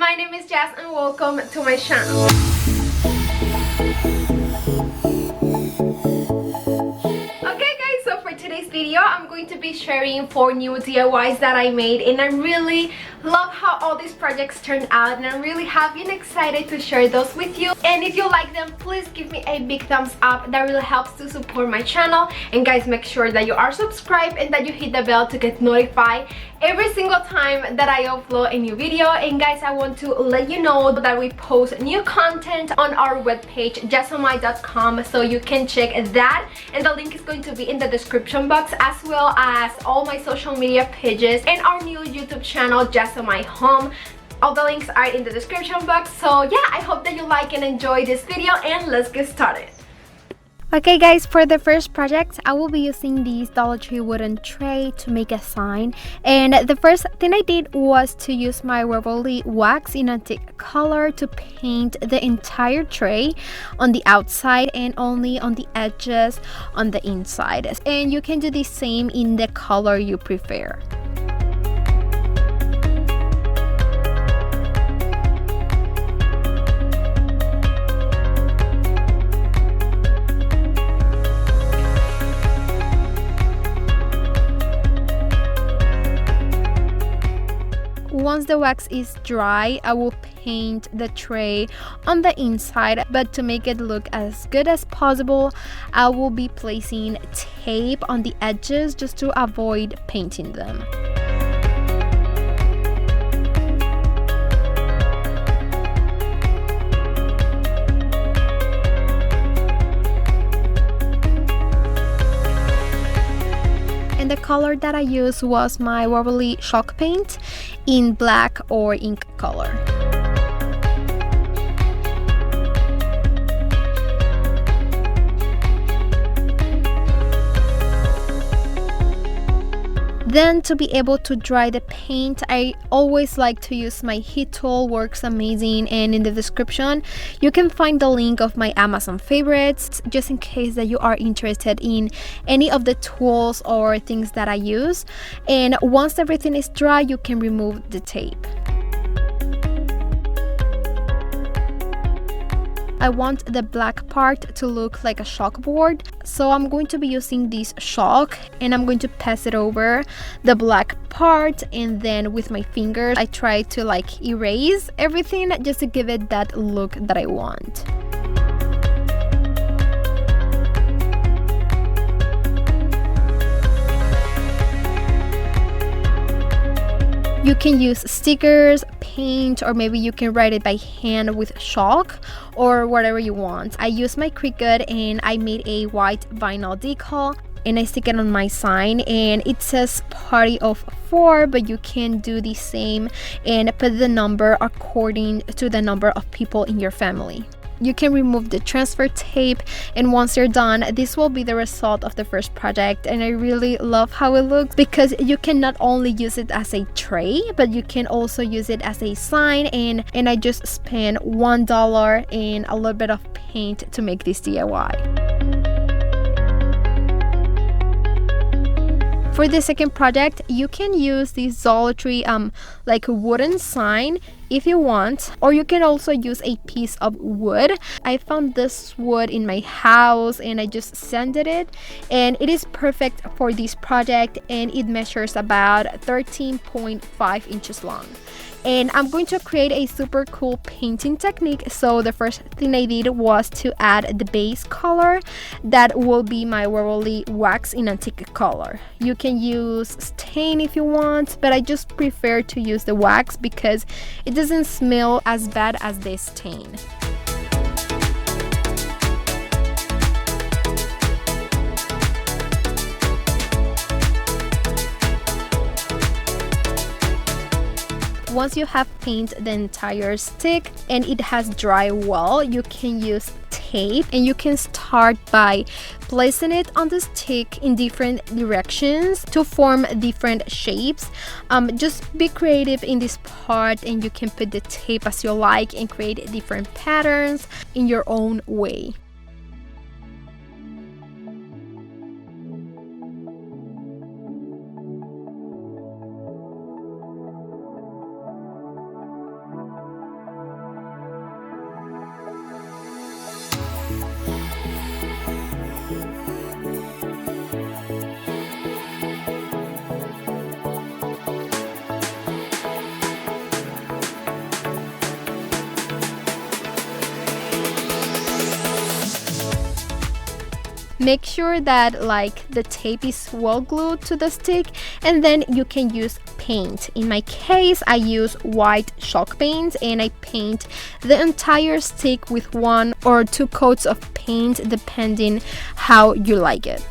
my name is Jazz and welcome to my channel. Okay guys, so for today's video I'm going to be sharing 4 new DIYs that I made, and I really love how all these projects turned out, and I'm really happy and excited to share those with you. And if you like them, please give me a big thumbs up. That really helps to support my channel. And guys, make sure that you are subscribed and that you hit the bell to get notified every single time that I upload a new video. And guys, I want to let you know that we post new content on our webpage jazomy.com, so you can check that, and the link is going to be in the description box, as well as all my social media pages and our new YouTube channel Jazomy Home. All the links are in the description box. So yeah, I hope that you like and enjoy this video, and let's get started. Okay guys, for the first project, I will be using this Dollar Tree wooden tray to make a sign. And the first thing I did was to use my Waverly wax in antique color to paint the entire tray on the outside and only on the edges on the inside. And you can do the same in the color you prefer. Once the wax is dry, I will paint the tray on the inside, but to make it look as good as possible, I will be placing tape on the edges just to avoid painting them. And the color that I used was my Waverly chalk paint in black or ink color. Then to be able to dry the paint, I always like to use my heat tool. Works amazing, and in the description you can find the link of my Amazon favorites, just in case that you are interested in any of the tools or things that I use. And once everything is dry, you can remove the tape. I want the black part to look like a chalkboard, so I'm going to be using this chalk and I'm going to pass it over the black part, and then with my fingers I try to like erase everything just to give it that look that I want. You can use stickers, paint, or maybe you can write it by hand with chalk or whatever you want. I use my Cricut and I made a white vinyl decal and I stick it on my sign, and it says party of 4, but you can do the same and put the number according to the number of people in your family. You can remove the transfer tape, and once you're done, this will be the result of the first project. And I really love how it looks, because you can not only use it as a tray, but you can also use it as a sign. And I just spent $1 and a little bit of paint to make this DIY. For the second project, you can use this Dollar Tree like a wooden sign if you want, or you can also use a piece of wood. I found this wood in my house and I just sanded it, and it is perfect for this project, and it measures about 13.5 inches long. And I'm going to create a super cool painting technique. So the first thing I did was to add the base color that will be my Waverly wax in antique color. You can use stain if you want, but I just prefer to use the wax because it doesn't smell as bad as the stain. Once you have painted the entire stick and it has dried well, you can use tape, and you can start by placing it on the stick in different directions to form different shapes. Just be creative in this part, and you can put the tape as you like and create different patterns in your own way. Make sure that like the tape is well glued to the stick, and then you can use paint. In my case, I use white chalk paint, and I paint the entire stick with 1 or 2 coats of paint depending how you like it.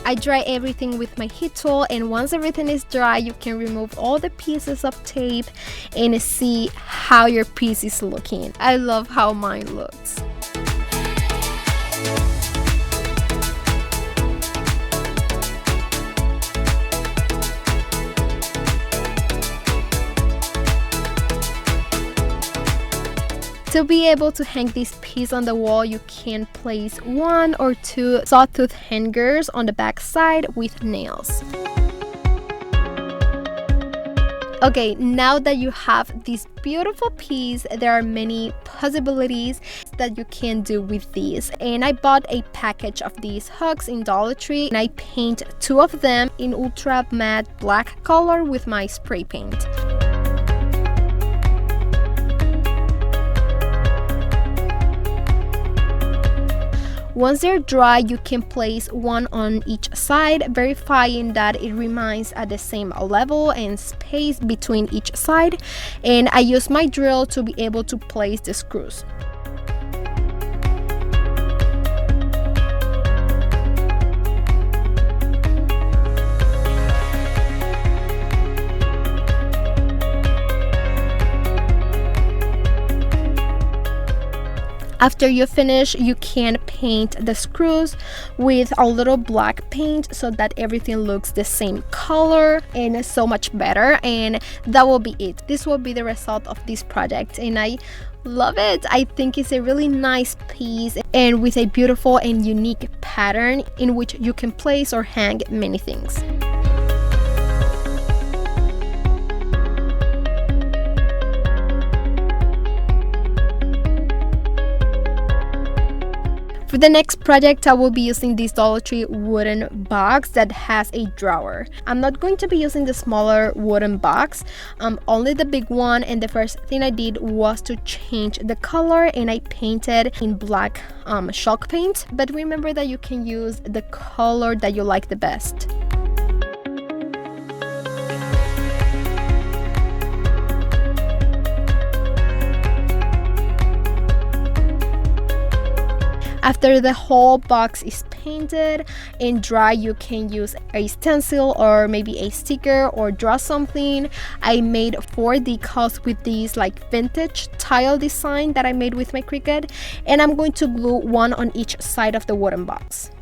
I dry everything with my heat tool, and once everything is dry, you can remove all the pieces of tape and see how your piece is looking. I love how mine looks. To be able to hang this piece on the wall, you can place 1 or 2 sawtooth hangers on the back side with nails. Okay, now that you have this beautiful piece, there are many possibilities that you can do with these. And I bought a package of these hooks in Dollar Tree, and I paint 2 of them in ultra matte black color with my spray paint. Once they're dry, you can place 1 on each side, verifying that it remains at the same level and space between each side. And I use my drill to be able to place the screws. After you finish, you can paint the screws with a little black paint so that everything looks the same color and so much better. And that will be it. This will be the result of this project, and I love it. I think it's a really nice piece and with a beautiful and unique pattern in which you can place or hang many things. For the next project, I will be using this Dollar Tree wooden box that has a drawer. I'm not going to be using the smaller wooden box, only the big one. And the first thing I did was to change the color, and I painted in black chalk paint. But remember that you can use the color that you like the best. After the whole box is painted and dry, you can use a stencil or maybe a sticker or draw something. I made 4 decals with these like vintage tile design that I made with my Cricut, and I'm going to glue 1 on each side of the wooden box.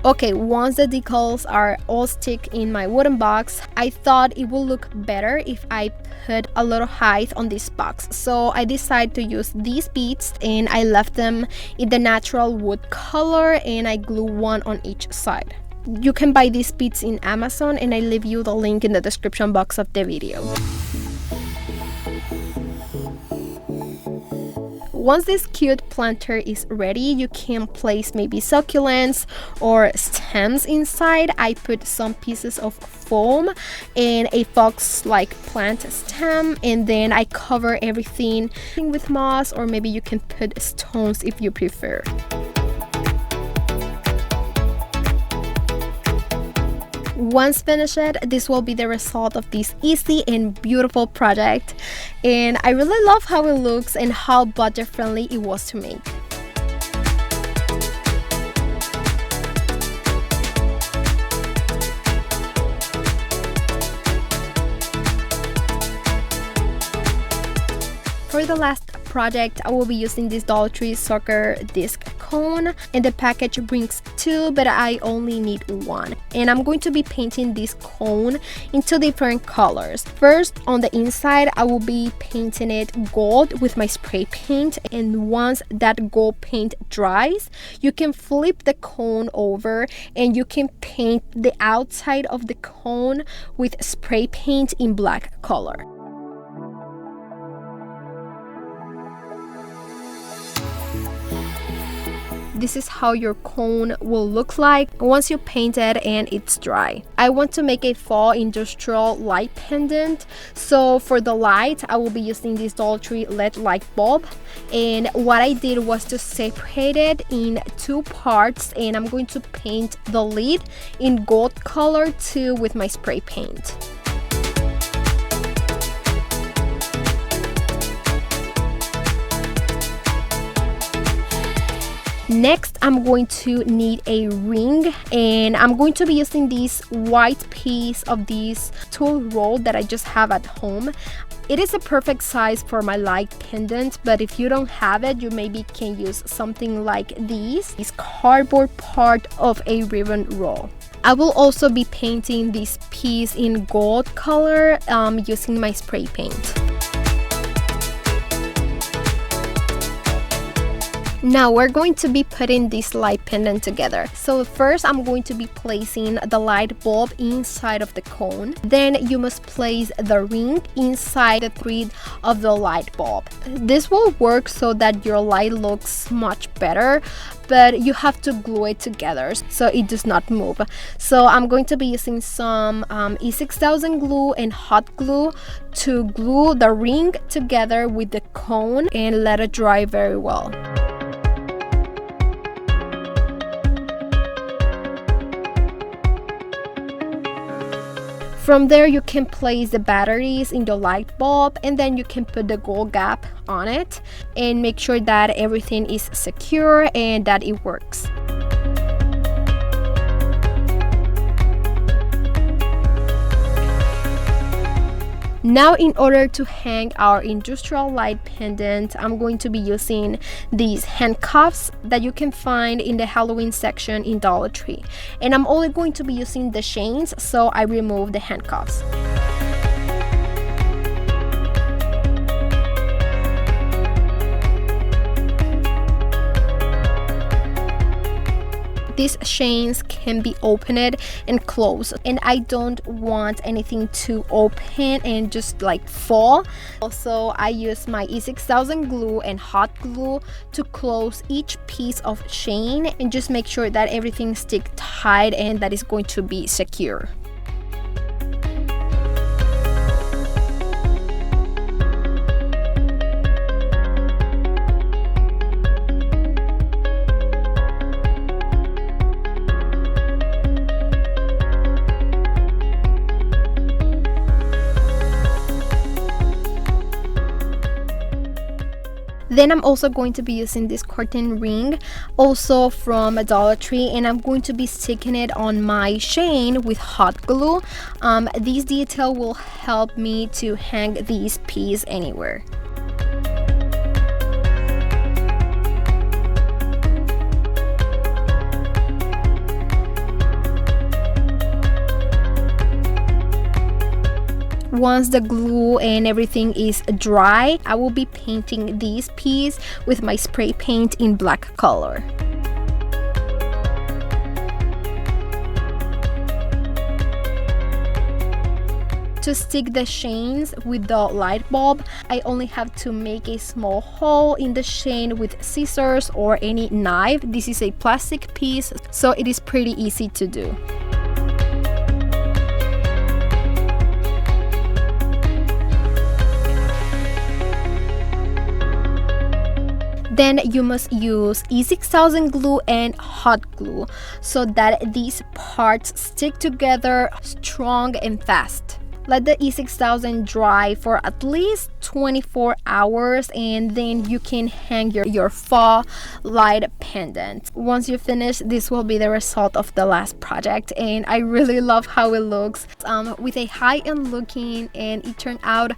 Okay, once the decals are all stick in my wooden box, I thought it would look better if I put a little height on this box. So I decided to use these beads, and I left them in the natural wood color, and I glue 1 on each side. You can buy these beads in Amazon, and I leave you the link in the description box of the video. Once this cute planter is ready, you can place maybe succulents or stems inside. I put some pieces of foam and a fox-like plant stem, and then I cover everything with moss, or maybe you can put stones if you prefer. Once finished, this will be the result of this easy and beautiful project, and I really love how it looks and how budget friendly it was to make. For the last project, I will be using this Dollar Tree soccer disc cone, and the package brings 2, but I only need 1. And I'm going to be painting this cone into different colors. First, on the inside, I will be painting it gold with my spray paint, and once that gold paint dries, you can flip the cone over and you can paint the outside of the cone with spray paint in black color. This is how your cone will look like once you paint it and it's dry. I want to make a fall industrial light pendant, so for the light I will be using this Dollar Tree LED light bulb, and what I did was to separate it in 2 parts, and I'm going to paint the lid in gold color too with my spray paint. Next, I'm going to need a ring, and I'm going to be using this white piece of this tool roll that I just have at home. It is a perfect size for my light pendant, but if you don't have it, you maybe can use something like this cardboard part of a ribbon roll. I will also be painting this piece in gold color using my spray paint. Now we're going to be putting this light pendant together. So first I'm going to be placing the light bulb inside of the cone. Then you must place the ring inside the thread of the light bulb. This will work so that your light looks much better, but you have to glue it together so it does not move. So I'm going to be using some E6000 glue and hot glue to glue the ring together with the cone and let it dry very well. From there, you can place the batteries in the light bulb, and then you can put the gold cap on it and make sure that everything is secure and that it works. Now, in order to hang our industrial light pendant, I'm going to be using these handcuffs that you can find in the Halloween section in Dollar Tree. And I'm only going to be using the chains, so I remove the handcuffs. These chains can be opened and closed, and I don't want anything to open and just like fall. Also, I use my E6000 glue and hot glue to close each piece of chain and just make sure that everything sticks tight and that is going to be secure. Then I'm also going to be using this curtain ring, also from a Dollar Tree, and I'm going to be sticking it on my chain with hot glue. This detail will help me to hang this piece anywhere. Once the glue and everything is dry, I will be painting this piece with my spray paint in black color. To stick the chains with the light bulb, I only have to make a small hole in the chain with scissors or any knife. This is a plastic piece, so it is pretty easy to do. Then you must use E6000 glue and hot glue so that these parts stick together strong and fast. Let the E6000 dry for at least 24 hours, and then you can hang your fall light pendant. Once you finish, this will be the result of the last project, and I really love how it looks with a high-end looking, and it turned out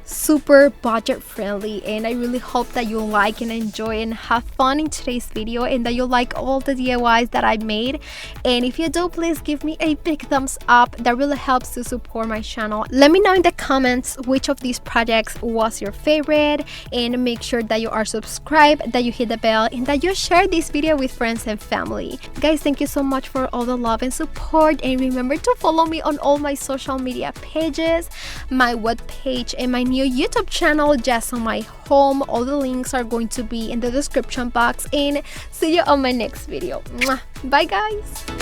super budget friendly. And I really hope that you like and enjoy and have fun in today's video, and that you like all the DIYs that I made. And if you do, please give me a big thumbs up. That really helps to support my channel. Let me know in the comments which of these projects was your favorite, and make sure that you are subscribed, that you hit the bell, and that you share this video with friends and family. Guys, thank you so much for all the love and support, and remember to follow me on all my social media pages, my webpage, and my new YouTube channel, Jazomy Home. All the links are going to be in the description box, and see you on my next video. Mwah. Bye guys.